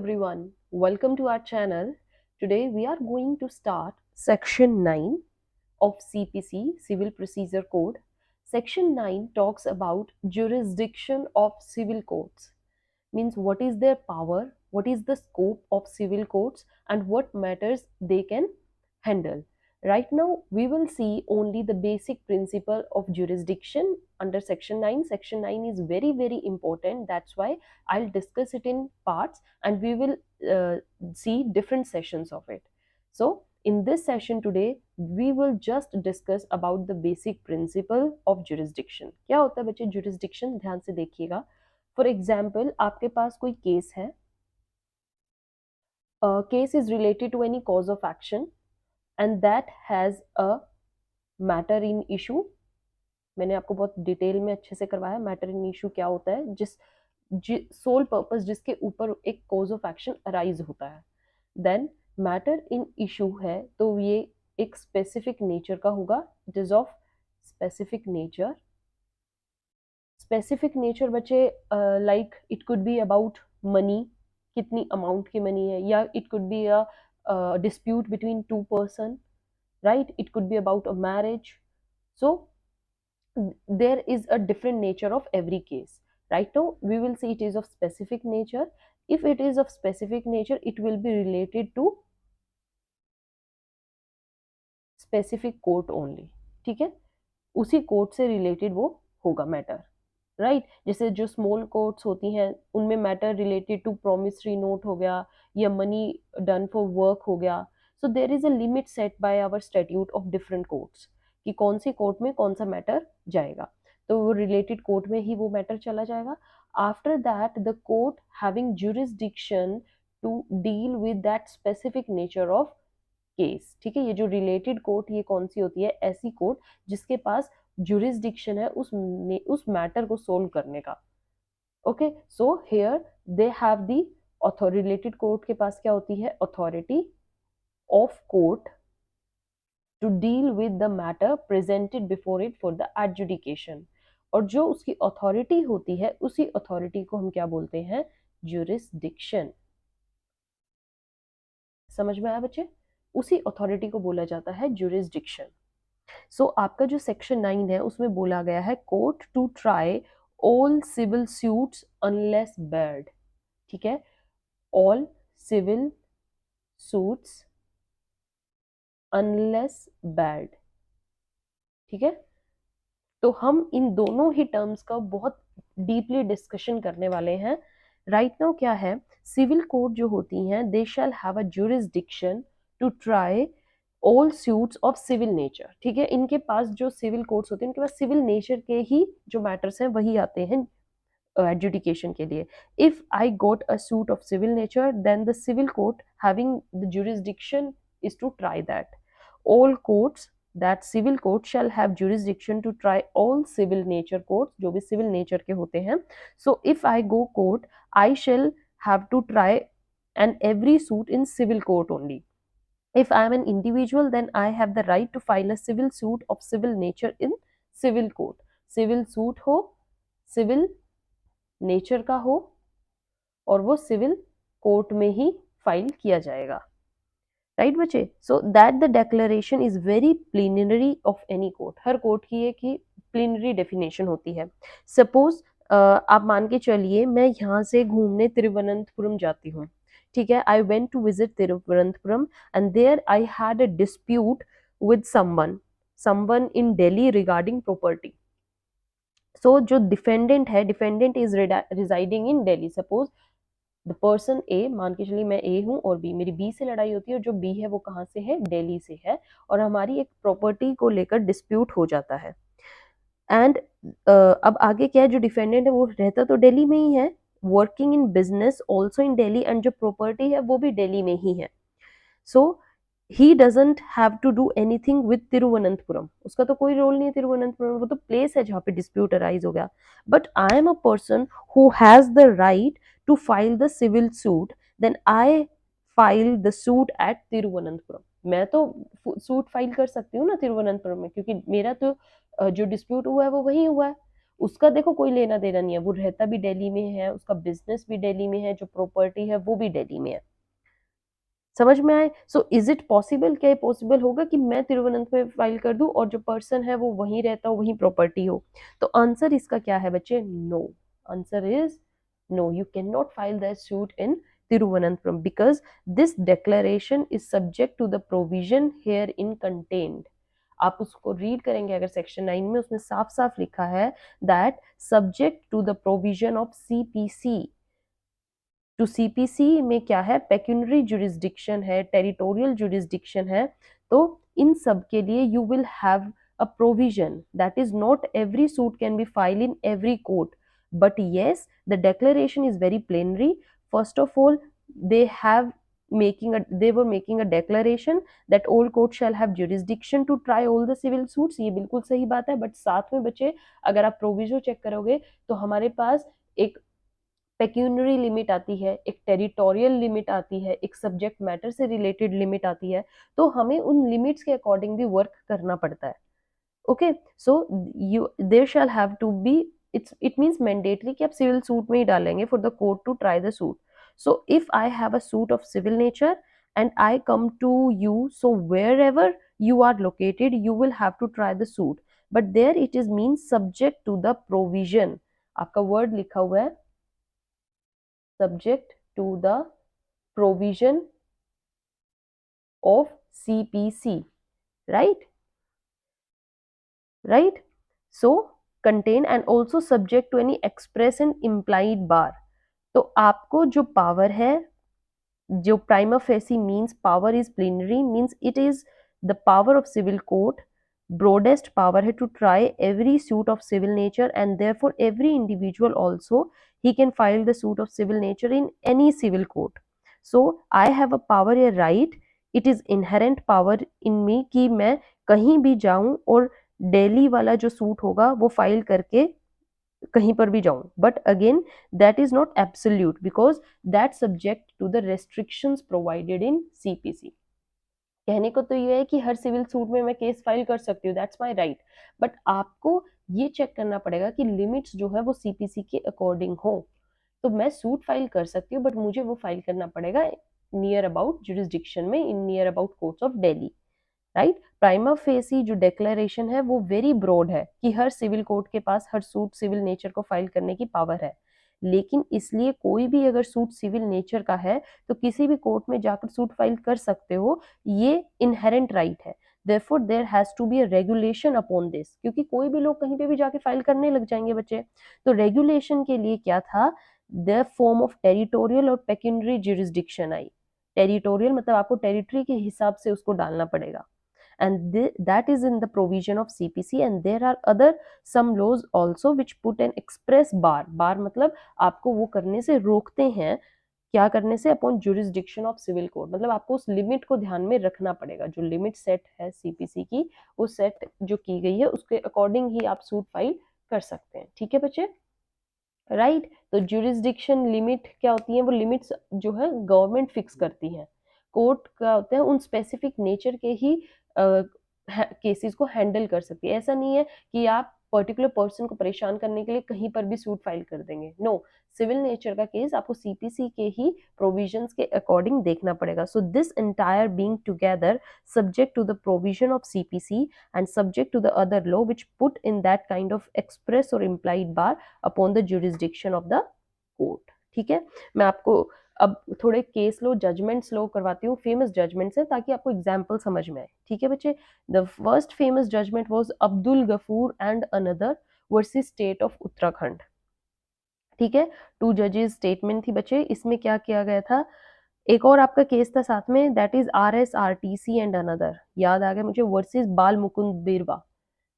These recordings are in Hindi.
everyone, welcome to our channel. Today we are going to start section 9 of CPC, Civil Procedure Code. Section 9 talks about jurisdiction of civil courts, means what is their power, what is the scope of civil courts, and what matters they can handle. Right now we will see only the basic principle of jurisdiction under section 9. Section 9 is very important, that's why I'll discuss it in parts and we will see different sessions of it. So in this session today we will just discuss about the basic principle of jurisdiction. क्या होता है बच्चे jurisdiction? ध्यान से देखिएगा. फॉर एग्जाम्पल आपके पास कोई केस है, case is related to any cause of action and that has a matter in issue. मैंने आपको बहुत डिटेल में अच्छे से करवाया मैटर इन इशू क्या होता है, सोल पर्पस जिसके ऊपर एक कॉज ऑफ एक्शन अराइज होता है. देन मैटर इन इशू है तो ये एक स्पेसिफिक नेचर का होगा. It is of specific nature. Specific nature बच्चे like it could be about money, कितनी अमाउंट की मनी है, या it could be a dispute between two person, right. It could be about a marriage. So there is a different nature of every case. Right now we will see it is of specific nature. If it is of specific nature it will be related to specific court only. ठीक है, उसी कोर्ट से रिलेटेड वो होगा मैटर, राइट. जैसे जो स्मॉल कोर्ट्स होती हैं उनमें matter related to promissory note हो गया या मनी डन फॉर वर्क हो गया. So there is a limit set by our statute of different courts कि कौन सी कोर्ट में कौन सा मैटर जाएगा, तो वो रिलेटेड कोर्ट में ही वो मैटर चला जाएगा. After that the court having jurisdiction to deal with that specific nature of case. ठीक है, ये जो रिलेटेड कोर्ट ये कौन सी होती है? ऐसी कोर्ट जिसके पास जुरिसडिक्शन है उस मैटर को सोल्व करने का. Okay, so here they have the authority. Related court के पास क्या होती है? Authority of court to deal with the matter presented before it for the adjudication. और जो उसकी अथॉरिटी होती है उसी अथॉरिटी को हम क्या बोलते हैं? जुरिसडिक्शन. समझ में आया बच्चे? उसी अथॉरिटी को बोला जाता है जुरिसडिक्शन. सो आपका जो सेक्शन 9 है उसमें बोला गया है court to try all civil suits unless barred. ठीक है, all civil suits unless barred. ठीक है, तो हम इन दोनों ही टर्म्स का बहुत डीपली डिस्कशन करने वाले हैं. राइट नाउ क्या है, सिविल कोर्ट जो होती हैं they shall have a jurisdiction to try all suits of civil nature. ठीक है, इनके पास जो सिविल कोर्ट्स होते हैं उनके पास सिविल नेचर के ही जो मैटर्स हैं वही आते हैं एडजुडिकेशन के लिए. If I got a suit of civil nature then the civil court having the jurisdiction is to try that. All courts that civil court shall have jurisdiction to try all civil nature courts जो भी civil nature के होते हैं. So if I go court I shall have to try and every suit in civil court only. If I am an individual then I have the right to file a civil suit of civil nature in civil court. Civil suit हो, civil nature का हो और वो civil court में ही फाइल किया जाएगा. राइट बच्चे? So that the declaration is very plenary of any court. Her court की एक ही प्लीनरी डेफिनेशन होती है. सपोज आप मान के चलिए मैं यहाँ से घूमने तिरुवनंतपुरम जाती हूँ. ठीक है, I went to visit Thiruvananthapuram and there I had a dispute with someone in Delhi regarding property. So जो डिफेंडेंट है, defendant is residing in Delhi. Suppose the person A, मान के चलिए मैं ए हूँ और बी, मेरी बी से लड़ाई होती है और जो बी है वो कहाँ से है? दिल्ली से है, और हमारी एक प्रॉपर्टी को लेकर डिस्प्यूट हो जाता है. एंड अब आगे क्या है, जो डिफेंडेंट है वो रहता तो दिल्ली में ही है, working in business also in Delhi, and जो प्रॉपर्टी है वो भी दिल्ली में ही है. So he doesn't have to do anything with Thiruvananthapuram. उसका तो कोई रोल नहीं है तिरुवनंतपुरम, वो तो प्लेस है जहाँ पे डिस्प्यूट अराइज हो गया. But I am a person who has the right to file the civil suit, then I file the suit at Thiruvananthapuram. मैं तो सूट फाइल कर सकती हूँ ना तिरुवनंतपुरम में, क्योंकि मेरा तो जो डिस्प्यूट हुआ है वो वही हुआ है. उसका देखो कोई लेना देना नहीं है, वो रहता भी दिल्ली में है, उसका बिजनेस भी दिल्ली में है, जो प्रॉपर्टी है वो भी दिल्ली में है। समझ में आए? सो इज इट पॉसिबल, क्या ये पॉसिबल होगा कि मैं तिरुवनंतपुरम में फाइल कर दूं और जो पर्सन है वो वहीं रहता हो, वहीं प्रॉपर्टी हो? तो आंसर इसका क्या है बच्चे? No. Answer is no, you can not file that suit in Thiruvananthapuram because this declaration is subject to the provision herein contained। आप उसको रीड करेंगे अगर सेक्शन 9 में, उसमें साफ साफ लिखा है that subject to the provision of CPC. To CPC में क्या है? पेक्यूनरी जुरिस्डिक्शन है, टेरिटोरियल जुरिस्डिक्शन है। तो इन सब के लिए you will have a provision that is not every suit can be filed in every court, but yes, the declaration is very plenary. First of all, they have they were making a declaration that all courts shall have jurisdiction to try all the civil suits। ये बिल्कुल सही बात है, बट साथ में बच्चे अगर आप प्रोविजो चेक करोगे तो हमारे पास एक पेक्यूनरी लिमिट आती है, एक टेरिटोरियल लिमिट आती है, एक सब्जेक्ट मैटर से रिलेटेड लिमिट आती है। तो हमें उन लिमिट्स के अकॉर्डिंग भी वर्क करना पड़ता है। Okay, so you there shall have to be, it means mandatory कि आप सिविल सूट में ही डालेंगे for the court to try the suit. So if I have a suit of civil nature and I come to you, so wherever you are located you will have to try the suit, but there it is means subject to the provision। आपका वर्ड लिखा हुआ है subject to the provision of CPC, right? Right? So contain and also subject to any express and implied bar। तो आपको जो पावर है, जो prima facie means power is plenary, means it is the power of civil court, broadest power है to try every suit of civil nature, and therefore every individual also he can file the suit of civil nature in any civil court। So I have a power, a right, it is inherent power in me कि मैं कहीं भी जाऊं और डेली वाला जो सूट होगा वो फाइल करके कहीं पर भी जाऊं, but again that is not absolute because that subject to the restrictions provided in CPC. कहने को तो ये है कि हर सिविल सूट में मैं केस फाइल कर सकती हूँ, दैट्स माय राइट, बट आपको ये चेक करना पड़ेगा कि लिमिट्स जो है वो सीपीसी के अकॉर्डिंग हो। तो मैं सूट फाइल कर सकती हूँ, बट मुझे वो फाइल करना पड़ेगा नियर अबाउट जुरिस्डिक्शन में, in near about courts of Delhi, right? Prima facie जो डिक्लेरेशन है वो वेरी ब्रॉड है कि हर सिविल कोर्ट के पास हर सूट सिविल नेचर को फाइल करने की पावर है, लेकिन इसलिए कोई भी अगर सूट सिविल नेचर का है तो किसी भी कोर्ट में जाकर सूट फाइल कर सकते हो, ये इनहेरेंट राइट है। therefore there has to be a regulation upon this, क्योंकि कोई भी लोग कहीं पे भी जाके फाइल करने लग जाएंगे बच्चे। तो रेगुलेशन के लिए क्या था? द फॉर्म ऑफ टेरिटोरियल और पेक्यूनरी जुरिस्डिक्शन आई। टेरिटोरियल मतलब आपको टेरिटरी के हिसाब से उसको डालना पड़ेगा, and that is in the provision of CPC, and there are other some laws also which put an express bar। bar मतलब आपको वो करने से रोकते हैं, क्या करने से? Upon jurisdiction of civil court, मतलब आपको उस लिमिट को ध्यान में रखना पड़ेगा। जो लिमिट सेट है सीपीसी की, वो सेट जो की गई है उसके अकॉर्डिंग ही आप सूट फाइल कर सकते हैं। ठीक है बच्चे, राइट? तो जुरिस्डिक्शन लिमिट क्या होती है? वो लिमिट्स जो है गवर्नमेंट फिक्स करती है। कोर्ट क्या होते हैं? उन स्पेसिफिक नेचर के ही केसेस को हैंडल कर सकती है। ऐसा नहीं है कि आप पर्टिकुलर पर्सन को परेशान करने के लिए कहीं पर भी सूट फाइल कर देंगे, नो। सिविल नेचर का केस आपको सीपीसी के ही प्रोविजंस के अकॉर्डिंग देखना पड़ेगा। So this entire being together subject to the provision of CPC and subject to the other law which put in that kind of express और implied bar upon the jurisdiction of the court. ठीक है, मैं आपको अब थोड़े केस लो, जजमेंट्स लो करवाती हूँ, फेमस जजमेंट्स हैं, ताकि आपको एग्जाम्पल समझ में आए। ठीक है बच्चे, the first famous judgment was Abdul Gafoor and another versus state of Uttarakhand. ठीक है, 2 जजेस स्टेटमेंट थी बच्चे। इसमें क्या किया गया था? एक और आपका केस था साथ में, that is RSRTC and another, याद आ गया मुझे, वर्सेस बाल मुकुंद बिरवा।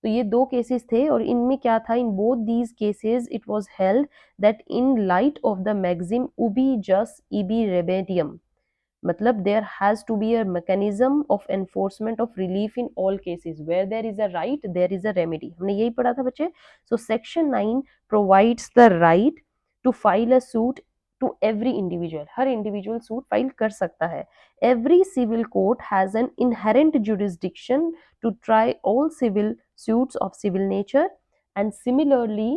तो ये 2 केसेस थे, और इनमें क्या था? In both these cases it was held that in light of the maxim ubi jus ibi remedium, मतलब there has to be a mechanism of enforcement of relief in all cases where there is a right there is a remedy. हमने यही पढ़ा था बच्चे। So section 9 provides the right to file a suit to every individual, हर इंडिविजुअल सूट फाइल कर सकता है। Every civil court has an inherent jurisdiction to try all civil suits of civil nature, and similarly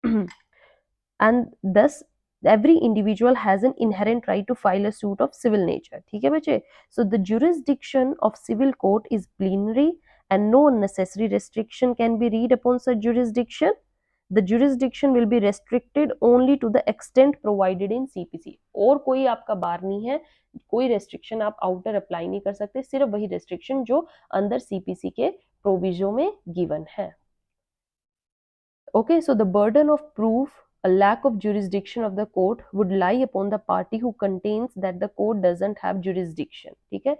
and thus every individual has an inherent right to file a suit of civil nature. ठीक है बच्चे? So the jurisdiction of civil court is plenary and no unnecessary restriction can be read upon such jurisdiction. The jurisdiction will be restricted only to the extent provided in CPC. और कोई आपका बार नहीं है, कोई रेस्ट्रिक्शन आप आउटर अप्लाई नहीं कर सकते, सिर्फ वही रेस्ट्रिक्शन जो अंदर CPC के प्रोविजो में गिवन है. Okay, so the burden of proof, a lack of jurisdiction of the court would lie upon the party who contains that the court doesn't have jurisdiction. ठीक है,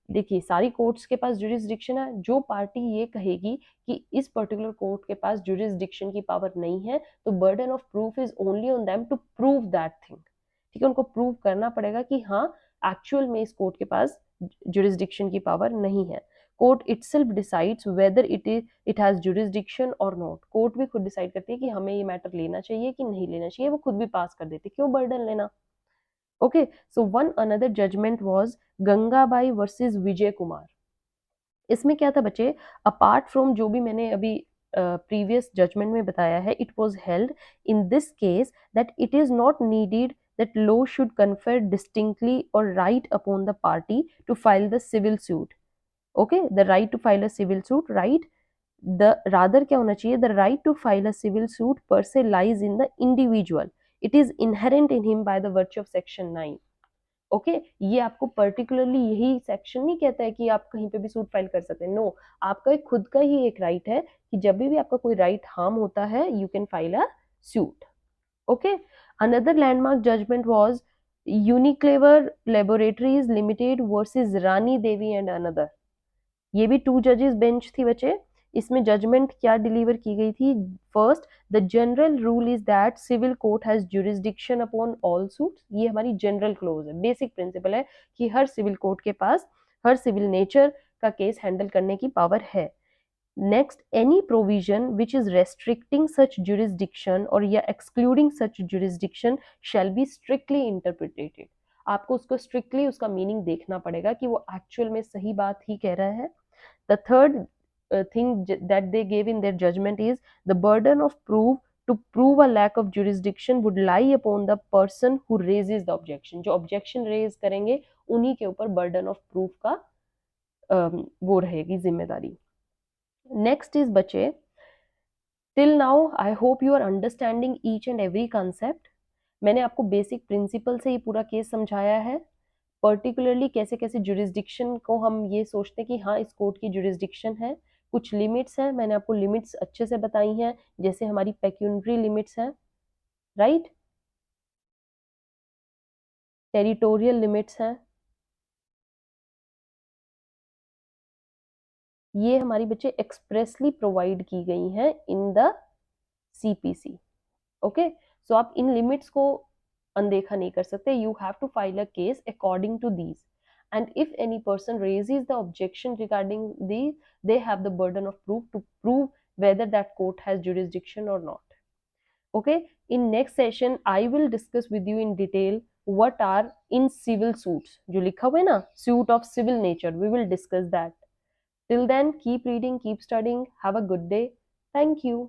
देखिए सारी कोर्ट्स के पास जुरिस्डिक्शन है, जो पार्टी ये कहेगी कि इस पर्टिकुलर कोर्ट के पास जुरिस्डिक्शन की पावर नहीं है, तो burden of proof is only on them to prove that thing. ठीक है, उनको प्रूव करना पड़ेगा कि हाँ एक्चुअल में इस कोर्ट के पास जुरिस्डिक्शन की पावर नहीं है. Court itself decides whether it has jurisdiction और नॉट. कोर्ट भी खुद डिसाइड करती है कि हमें ये मैटर लेना चाहिए कि नहीं लेना चाहिए, वो खुद भी पास कर देते, क्यों बर्डन लेना. Okay, so one another judgment was Gangabai versus Vijay Kumar. इसमें क्या था बच्चे, अपार्ट फ्रॉम जो भी मैंने अभी प्रीवियस जजमेंट में बताया है, it was held in this case that it is not needed that law should confer distinctly or right upon the party to file the civil suit. Okay, the right to file a civil suit, right? The rather क्या होना चाहिए, the right to file a civil suit per se lies in the individual. It is inherent in him by the virtue of section 9. Okay ये आपको पर्टिकुलरली यही सेक्शन नहीं कहता है कि आप कहीं पे भी सूट फाइल कर सकते हैं. नो, आपका एक खुद का ही एक राइट है कि जब भी आपका कोई राइट हार्म होता है you can file a suit. Okay, another landmark judgment was Uniclever laboratories limited versus Rani Devi and another. ये भी 2 जजेस बेंच थी बच्चे. इसमें जजमेंट क्या डिलीवर की गई थी, first the general rule is that civil court has jurisdiction upon all suits. ये हमारी जनरल क्लोज है, बेसिक प्रिंसिपल है कि हर सिविल कोर्ट के पास हर सिविल नेचर का केस हैंडल करने की पावर है. Next, any provision which is restricting such jurisdiction और या excluding such jurisdiction shall be strictly interpreted. आपको उसको स्ट्रिक्टली उसका मीनिंग देखना पड़ेगा कि वो एक्चुअल में सही बात ही कह रहा है. The third thing that they gave in their judgment is the burden of proof to prove a lack of jurisdiction would lie upon the person who raises the objection. जो objection raise करेंगे उन्हीं के ऊपर burden of proof का वो रहेगी जिम्मेदारी. Next is बच्चे, till now I hope you are understanding each and every concept. मैंने आपको बेसिक प्रिंसिपल से ही पूरा केस समझाया है. पर्टिकुलरली कैसे कैसे जुरिस्डिक्शन को हम ये सोचते हैं कि हाँ इस कोर्ट की जुरिस्डिक्शन है. कुछ लिमिट्स हैं, मैंने आपको लिमिट्स अच्छे से बताई हैं, जैसे हमारी पेक्यूनरी लिमिट्स हैं, राइट, टेरिटोरियल लिमिट्स हैं. ये हमारी बच्चे एक्सप्रेसली प्रोवाइड की गई हैं in the CPC. Okay, so आप इन लिमिट्स को अनदेखा नहीं कर सकते. You have to file a case according to these. And if any person raises the objection regarding these, they have the burden of proof to prove whether that court has jurisdiction or not. Okay, in next session I will discuss with you in detail what are in civil suits. जो लिखा हुआ है ना, suit of civil nature, we will discuss that. Till then, keep reading, keep studying. Have a good day. Thank you.